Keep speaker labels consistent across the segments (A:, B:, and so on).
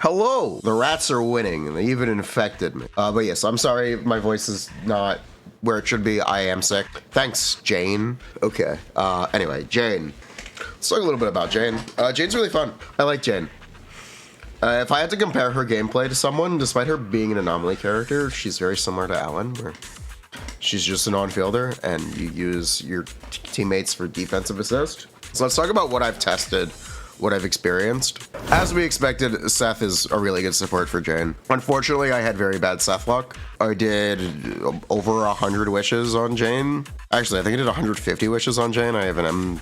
A: Hello! The rats are winning, and they even infected me. But yes, I'm sorry if my voice is not where it should be. I am sick. Thanks, Jane. Okay. Anyway, Jane. Let's talk a little bit about Jane. Jane's really fun. I like Jane. If I had to compare her gameplay to someone, despite her being an Anomaly character, she's very similar to Ellen, where she's just an on-fielder, and you use your teammates for defensive assist. So let's talk about what I've tested, what I've experienced. As we expected, Seth is a really good support for Jane. Unfortunately, I had very bad Seth luck. I did over 100 wishes on Jane. Actually, I think I did 150 wishes on Jane. I have an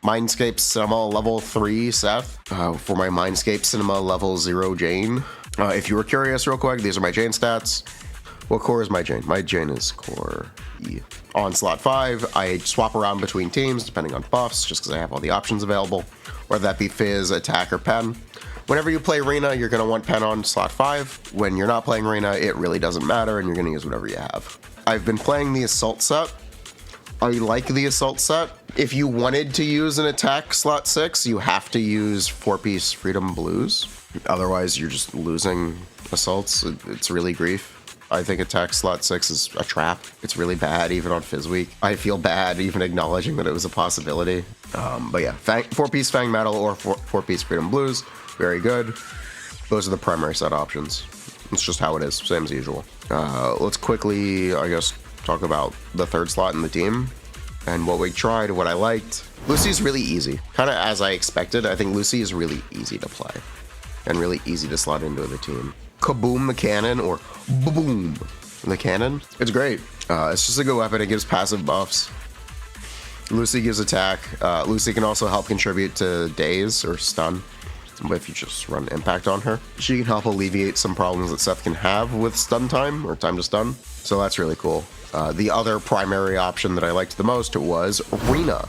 A: Mindscape Cinema level 3 Seth for my Mindscape Cinema level 0 Jane. If you were curious real quick, these are my Jane stats. What core is my Jane? My Jane is core E. On slot 5, I swap around between teams depending on buffs, just because I have all the options available, whether that be Phys, attack, or pen. Whenever you play Reyna, you're going to want pen on slot 5. When you're not playing Reyna, it really doesn't matter, and you're going to use whatever you have. I've been playing the assault set. I like the assault set. If you wanted to use an attack slot 6, you have to use 4-piece Freedom Blues. Otherwise, you're just losing assaults. It's really grief. I think attack slot 6 is a trap. It's really bad, even on Phys week. I feel bad even acknowledging that it was a possibility. But yeah, 4-piece Fang Metal or 4-piece Freedom Blues, very good. Those are the primary set options. It's just how it is, same as usual. Let's quickly, I guess, talk about the third slot in the team and what we tried, what I liked. Lucy's really easy, kind of as I expected. I think Lucy is really easy to play and really easy to slot into the team. Kaboom the cannon, or boom the cannon. It's great. It's just a good weapon. It gives passive buffs. Lucy gives attack. Lucy can also help contribute to daze or stun if you just run impact on her. She can help alleviate some problems that Seth can have with stun time or time to stun. So that's really cool. The other primary option that I liked the most was Reyna.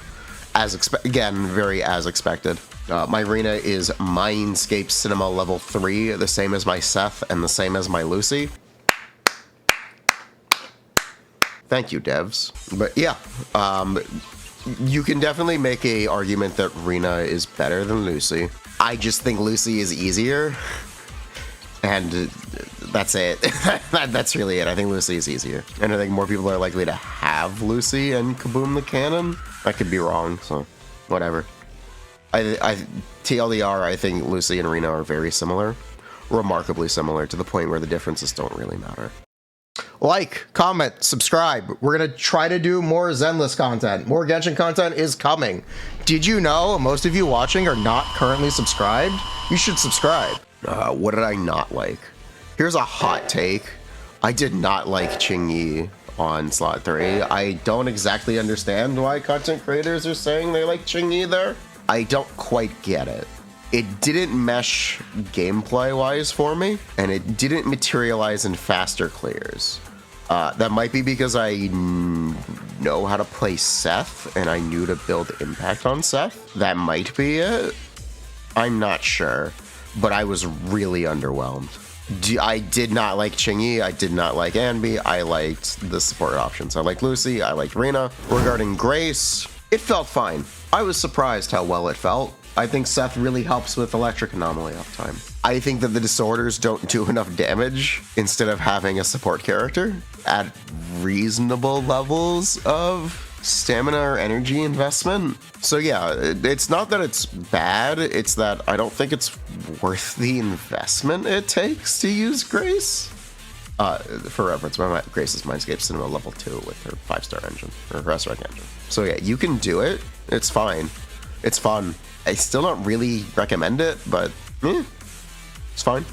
A: Again, very as expected. My Reyna is Mindscape Cinema level 3, the same as my Seth and the same as my Lucy. Thank you, devs. But yeah, you can definitely make a argument that Reyna is better than Lucy. I just think Lucy is easier, and that's it. That's really it. I think Lucy is easier, and I think more people are likely to have Lucy and Kaboom the Cannon. I could be wrong, so whatever. TLDR, I think Lucy and Reyna are very similar, remarkably similar, to the point where the differences don't really matter. Like, comment, subscribe. We're gonna try to do more Zenless content. More Genshin content is coming. Did you know most of you watching are not currently subscribed? You should subscribe. What did I not like? Here's a hot take. I did not like Qingyi on slot 3. I don't exactly understand why content creators are saying they like Qingyi there. I don't quite get it. It didn't mesh gameplay-wise for me, and it didn't materialize in faster clears. That might be because I know how to play Seth, and I knew to build impact on Seth. That might be it. I'm not sure, but I was really underwhelmed. I did not like Qingyi, I did not like Anby, I liked the support options. I liked Lucy, I liked Reyna. Regarding Grace, it felt fine. I was surprised how well it felt. I think Seth really helps with electric anomaly uptime. I think that the disorders don't do enough damage instead of having a support character at reasonable levels of stamina or energy investment. So yeah, it's not that it's bad, it's that I don't think it's worth the investment it takes to use Grace. For reference, Grace is Mindscape Cinema level 2 with her 5-star engine, or her S-rank engine. So yeah, you can do it, it's fine. It's fun. I still don't really recommend it, but it's fine.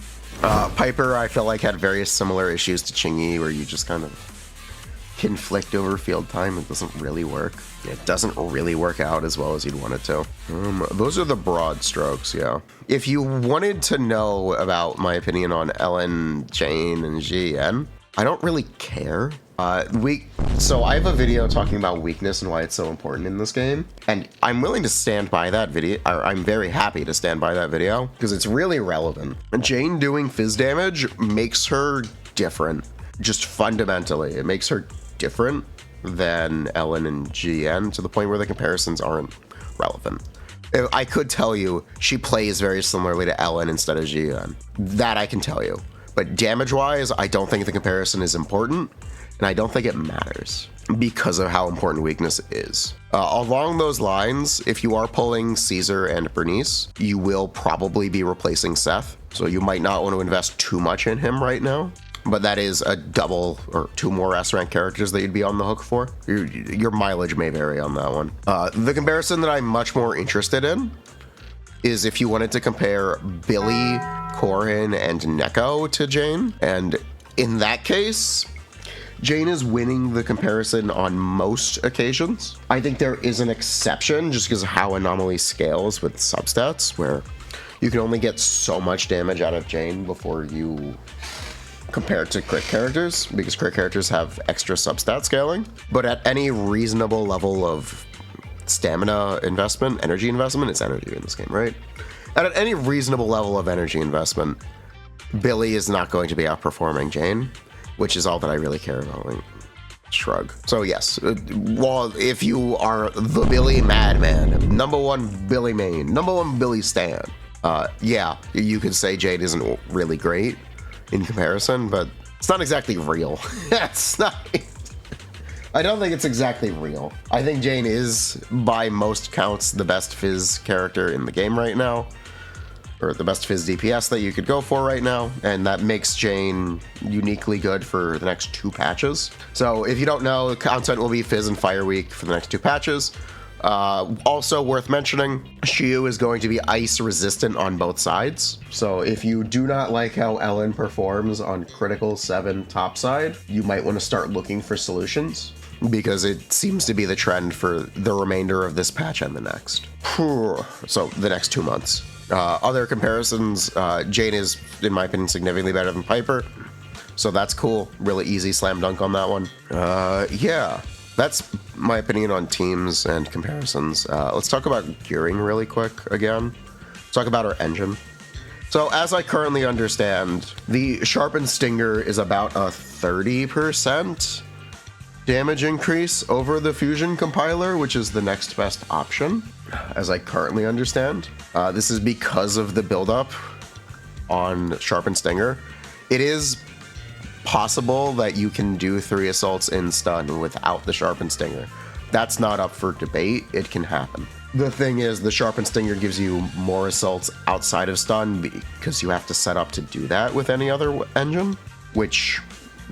A: Piper, I feel like, had various similar issues to Qingyi, where you just kind of conflict over field time. It doesn't really work. It doesn't really work out as well as you'd want it to. Those are the broad strokes, yeah. If you wanted to know about my opinion on Ellen, Jane, and GN, I don't really care. So I have a video talking about weakness and why it's so important in this game, and I'm willing to stand by that video. I'm very happy to stand by that video because it's really relevant. Jane doing Phys damage makes her different, just fundamentally. It makes her different than Ellen and GN to the point where the comparisons aren't relevant. I could tell you she plays very similarly to Ellen instead of Jian. That I can tell you. But damage-wise, I don't think the comparison is important, and I don't think it matters because of how important weakness is. Along those lines, if you are pulling Caesar and Bernice, you will probably be replacing Seth, so you might not want to invest too much in him right now. But that is a double or 2 more S-rank characters that you'd be on the hook for. Your mileage may vary on that one. The comparison that I'm much more interested in is if you wanted to compare Billy, Corrin, and Neko to Jane. And in that case, Jane is winning the comparison on most occasions. I think there is an exception just because of how Anomaly scales with substats, where you can only get so much damage out of Jane before you compare it to crit characters, because crit characters have extra substat scaling. But at any reasonable level of stamina investment, energy investment, it's energy in this game, right? At any reasonable level of energy investment, Billy is not going to be outperforming Jane, which is all that I really care about. Like, shrug. So yes, well, if you are the Billy madman, #1 Billy main, #1 Billy stan, yeah, you could say Jane isn't really great in comparison, but it's not exactly real. It's not. I don't think it's exactly real. I think Jane is, by most counts, the best Phys character in the game right now, or the best Phys DPS that you could go for right now, and that makes Jane uniquely good for the next 2 patches. So if you don't know, content will be Phys and Fire Week for the next 2 patches. Also worth mentioning, Shiu is going to be ice resistant on both sides. So if you do not like how Ellen performs on critical 7 topside, you might want to start looking for solutions, because it seems to be the trend for the remainder of this patch and the next. So the next 2 months. Other comparisons, Jane is, in my opinion, significantly better than Piper. So that's cool. Really easy slam dunk on that one. Yeah. That's my opinion on teams and comparisons. Let's talk about gearing really quick again. Let's talk about our engine. So as I currently understand, the Sharpened Stinger is about a 30% damage increase over the Fusion compiler, which is the next best option, as I currently understand. This is because of the buildup on Sharpened Stinger. It is possible that you can do 3 assaults in stun without the Sharpened Stinger. That's not up for debate. It can happen. The thing is, the Sharpened Stinger gives you more assaults outside of stun because you have to set up to do that with any other engine, which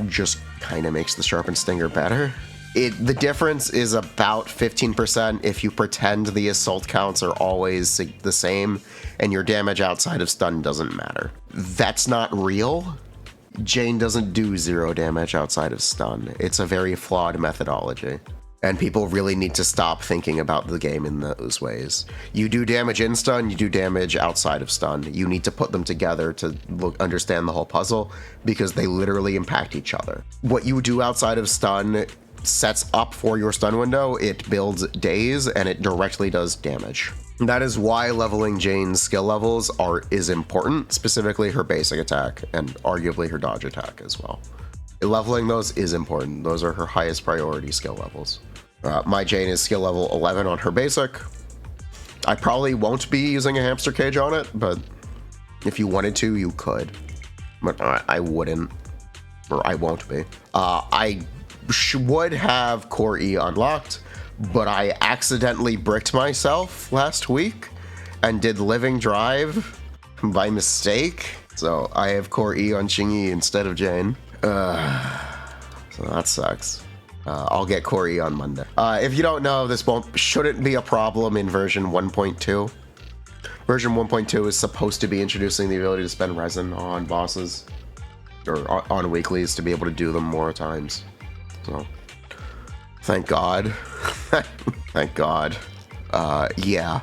A: just kind of makes the Sharpened Stinger better. The difference is about 15% if you pretend the assault counts are always the same and your damage outside of stun doesn't matter. That's not real. Jane doesn't do 0 damage outside of stun. It's a very flawed methodology, and people really need to stop thinking about the game in those ways. You do damage in stun, you do damage outside of stun. You need to put them together to understand the whole puzzle, because they literally impact each other. What you do outside of stun sets up for your stun window, it builds days, and it directly does damage. That is why leveling Jane's skill levels is important, specifically her basic attack and arguably her dodge attack as well. Leveling those is important. Those are her highest priority skill levels. My Jane is skill level 11 on her basic. I probably won't be using a hamster cage on it, but if you wanted to, you could. But I wouldn't, or I won't be. I would have Core E unlocked, but I accidentally bricked myself last week and did Living Drive by mistake. So I have Core E on Xingyi instead of Jane. So that sucks. I'll get Core E on Monday. If you don't know, this shouldn't be a problem in version 1.2. Version 1.2 is supposed to be introducing the ability to spend resin on bosses, or on weeklies, to be able to do them more times. So thank God. Thank God. Yeah.